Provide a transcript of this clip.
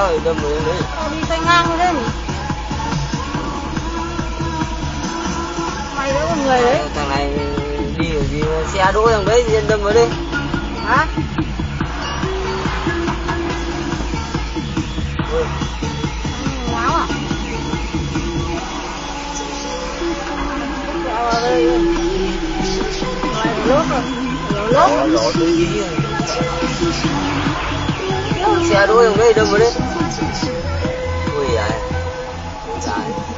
kéo rồi đâm vào đấy. Đi tay ngang lên. Mày đấy con người đấy. Thằng này đi ở gì xe đỗ thằng đấy thì đâm vào đây. Hả? Ngáo à? Vào đây. Ngoài lốp rồi. Lốp. Lỗ tôi đi. Xe đỗ thằng đấy đâm vào đấy. Ui à. Trời.